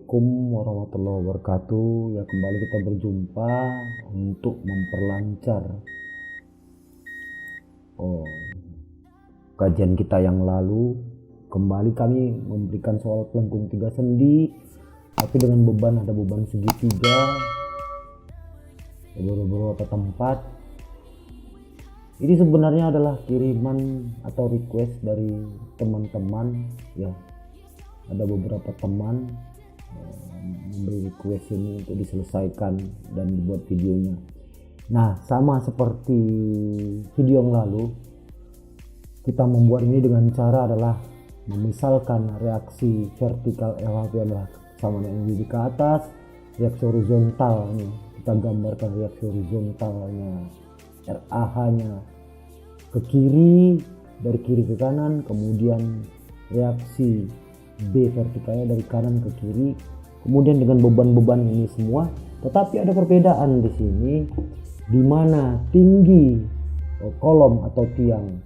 Assalamualaikum warahmatullahi wabarakatuh. Ya, kembali kita berjumpa untuk memperlancar kajian kita yang lalu. Kembali kami memberikan soal pelengkung 3 sendi, tapi dengan beban, ada beban segitiga di beberapa tempat. Ini sebenarnya adalah kiriman atau request dari teman-teman ya. Ada beberapa teman memberi request ini untuk diselesaikan dan dibuat videonya. Nah, sama seperti video yang lalu, kita membuat ini dengan cara adalah memisalkan reaksi vertikal LHP adalah sama dengan gigi ke atas, reaksi horizontalnya kita gambarkan reaksi horizontalnya RAH nya ke kiri, dari kiri ke kanan, kemudian reaksi B vertikalnya dari kanan ke kiri, kemudian dengan beban-beban ini semua. Tetapi ada perbedaan di sini, di mana tinggi kolom atau tiang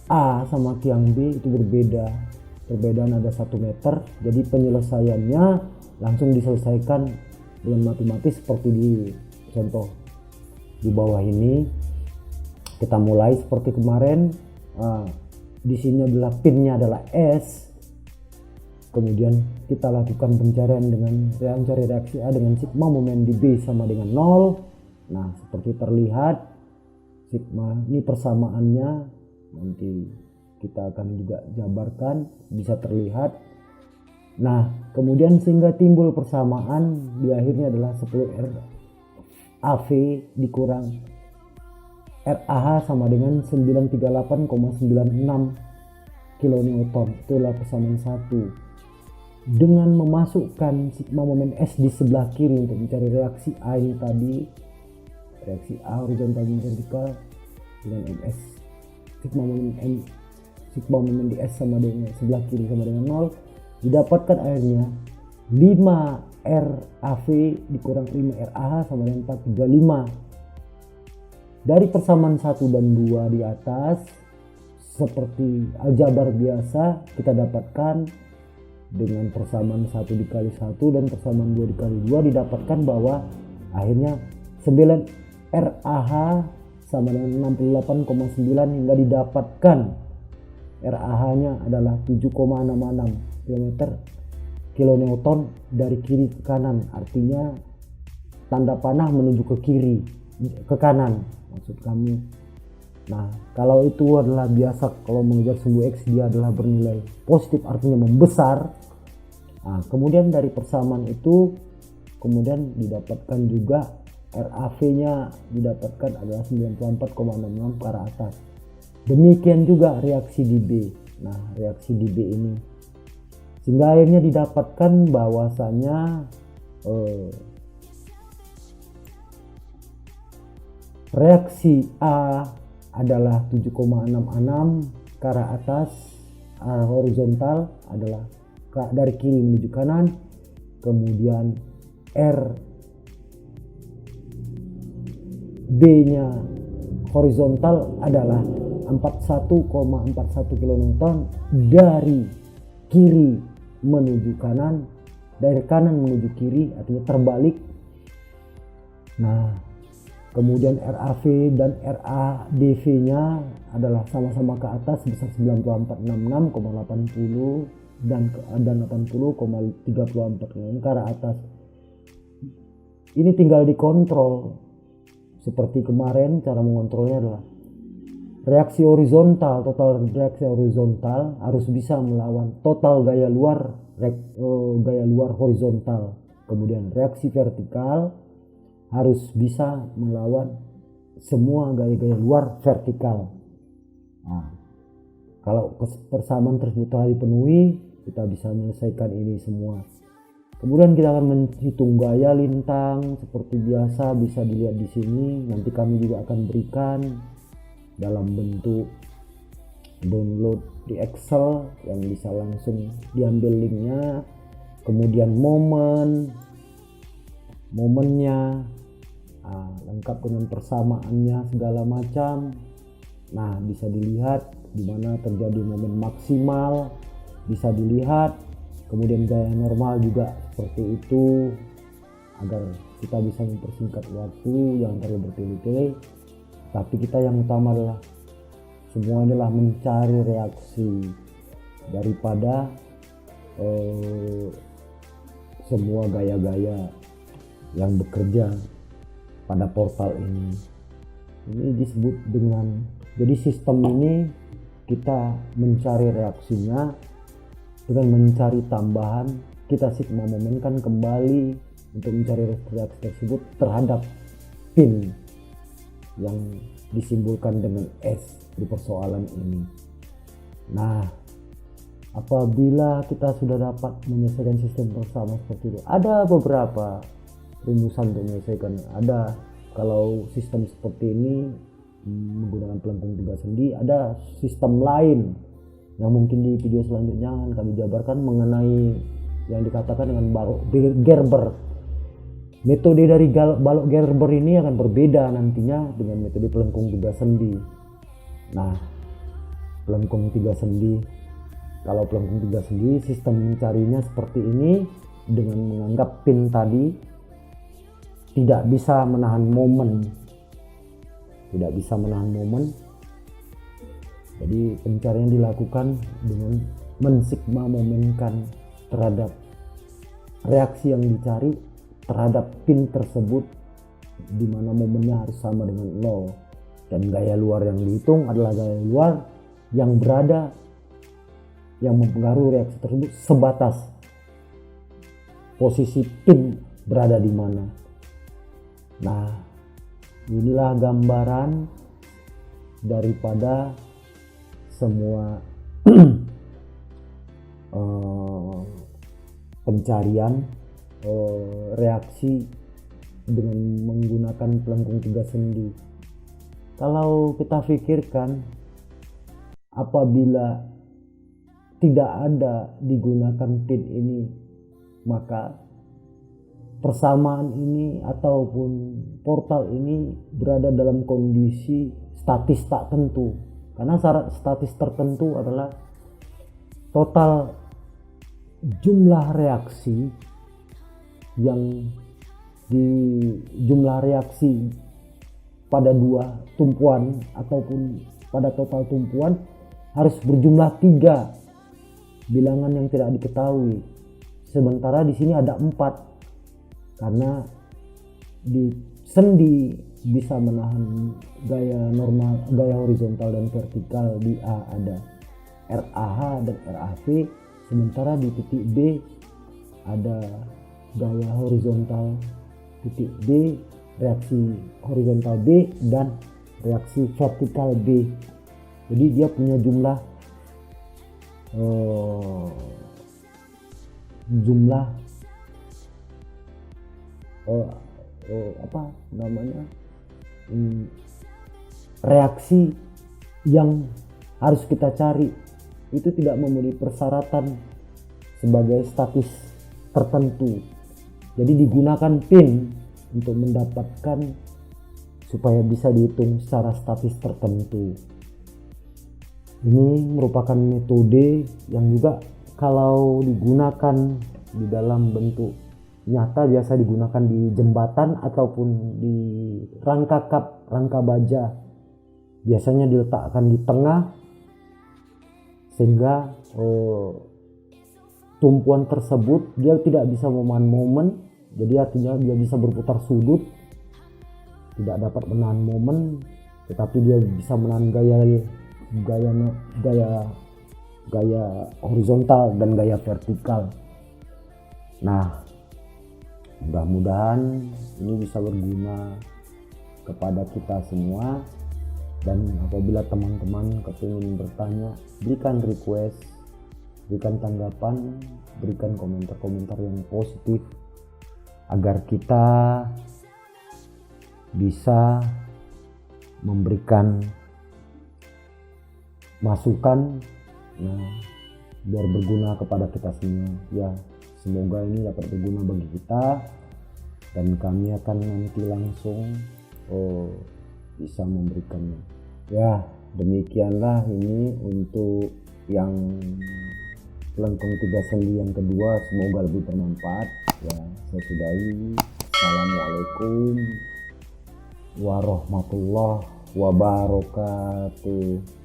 A sama tiang B itu berbeda. Perbedaan ada 1 meter. Jadi penyelesaiannya langsung diselesaikan dengan matematis seperti di contoh di bawah ini. Kita mulai seperti kemarin. Di sini adalah pinnya adalah S. Kemudian kita lakukan pencarian dengan mencari reaksi A dengan sigma momen di B sama dengan 0. Nah, seperti terlihat sigma ini persamaannya, nanti kita akan juga jabarkan, bisa terlihat. Nah, kemudian sehingga timbul persamaan di akhirnya adalah 10R AV dikurang RAH sama dengan 938,96 kN. Itulah persamaan 1. Dengan memasukkan sigma momen S di sebelah kiri untuk mencari reaksi A ini tadi, reaksi A horizontal dan vertikal dengan MS, sigma momen di S sama dengan sebelah kiri sama dengan 0, didapatkan akhirnya 5R AV dikurang 5R AH sama dengan 435. Dari persamaan 1 dan 2 di atas, seperti aljabar biasa, kita dapatkan dengan persamaan 1 dikali 1 dan persamaan 2 dikali 2 didapatkan bahwa akhirnya 9 RAH sama dengan 68,9 hingga didapatkan RAH nya adalah 7,66 kN dari kiri ke kanan. Artinya tanda panah menuju ke kiri, ke kanan maksud kami. Nah, kalau itu adalah biasa, kalau mengejar sumbu X dia adalah bernilai positif, artinya membesar. Nah, kemudian dari persamaan itu kemudian didapatkan juga RAV nya didapatkan adalah 94,66 ke arah atas. Demikian juga reaksi di B. Nah, reaksi di B ini sehingga akhirnya didapatkan bahwasanya reaksi A adalah 7,66 ke arah atas, arah horizontal adalah dari kiri menuju kanan, kemudian R B nya horizontal adalah 41,41 kN dari kiri menuju kanan, dari kanan menuju kiri, artinya terbalik. Nah, kemudian RAV dan RADV nya adalah sama-sama ke atas sebesar 9466,80 dan 80,34 ke arah atas. Ini tinggal dikontrol seperti kemarin. Cara mengontrolnya adalah reaksi horizontal, total reaksi horizontal harus bisa melawan total gaya luar horizontal. Kemudian reaksi vertikal harus bisa melawan semua gaya-gaya luar vertikal. Nah, kalau persamaan tersebut telah dipenuhi, kita bisa menyelesaikan ini semua. Kemudian kita akan menghitung gaya lintang seperti biasa, bisa dilihat di sini. Nanti kami juga akan berikan dalam bentuk download di Excel yang bisa langsung diambil linknya. Kemudian momennya lengkap dengan persamaannya segala macam. Nah, bisa dilihat di mana terjadi momen maksimal, bisa dilihat kemudian gaya normal juga seperti itu, agar kita bisa mempersingkat waktu, yang terlalu bertele-tele. Tapi kita yang utama adalah semua adalah mencari reaksi daripada semua gaya-gaya yang bekerja pada portal ini. Ini disebut dengan, jadi sistem ini kita mencari reaksinya dengan mencari tambahan, kita mengmomenkan kembali untuk mencari reaksi tersebut terhadap pin yang disimbolkan dengan S di persoalan ini. Nah, apabila kita sudah dapat menyelesaikan sistem bersama seperti itu, ada beberapa rumusan untuk menyelesaikan. Ada, kalau sistem seperti ini menggunakan pelengkung 3 sendi, ada sistem lain yang mungkin di video selanjutnya akan kami jabarkan mengenai yang dikatakan dengan balok Gerber. Metode dari balok Gerber ini akan berbeda nantinya dengan metode pelengkung 3 sendi. Nah, pelengkung 3 sendi, kalau pelengkung 3 sendi sistem mencarinya seperti ini, dengan menganggap pin tadi tidak bisa menahan momen, jadi pencarian dilakukan dengan mensigma momenkan terhadap reaksi yang dicari terhadap pin tersebut, di mana momennya harus sama dengan 0, dan gaya luar yang dihitung adalah gaya luar yang berada, yang mempengaruhi reaksi tersebut sebatas posisi pin berada di mana. Nah, inilah gambaran daripada semua pencarian reaksi dengan menggunakan pelengkung 3 sendi. Kalau kita pikirkan, apabila tidak ada digunakan pin ini, maka persamaan ini ataupun portal ini berada dalam kondisi statis tak tentu. Karena syarat statis tertentu adalah total jumlah reaksi yang di jumlah reaksi pada 2 tumpuan ataupun pada total tumpuan harus berjumlah 3 bilangan yang tidak diketahui. Sementara di sini ada 4, karena di sendi bisa menahan gaya normal, gaya horizontal dan vertikal. Di A ada RAH dan RAV, sementara di titik B ada gaya horizontal titik B, reaksi horizontal B dan reaksi vertikal B. Jadi dia punya jumlah reaksi yang harus kita cari itu tidak memenuhi persyaratan sebagai statis tertentu. Jadi digunakan pin untuk mendapatkan supaya bisa dihitung secara statis tertentu. Ini merupakan metode yang juga kalau digunakan di dalam bentuk nyata biasa digunakan di jembatan ataupun di rangka kap, rangka baja. Biasanya diletakkan di tengah sehingga tumpuan tersebut dia tidak bisa menahan momen, jadi artinya dia bisa berputar sudut, tidak dapat menahan momen, tetapi dia bisa menahan gaya horizontal dan gaya vertikal. Nah, mudah-mudahan ini bisa berguna kepada kita semua, dan apabila teman-teman kepingin bertanya, berikan request, berikan tanggapan, berikan komentar-komentar yang positif agar kita bisa memberikan masukan biar berguna kepada kita semua. Ya, semoga ini dapat berguna bagi kita, dan kami akan nanti langsung bisa memberikannya. Ya, demikianlah ini untuk yang Pelengkung 3 sendi yang kedua semoga lebih bermanfaat ya. Saya sudahi. Assalamualaikum warahmatullahi wabarakatuh.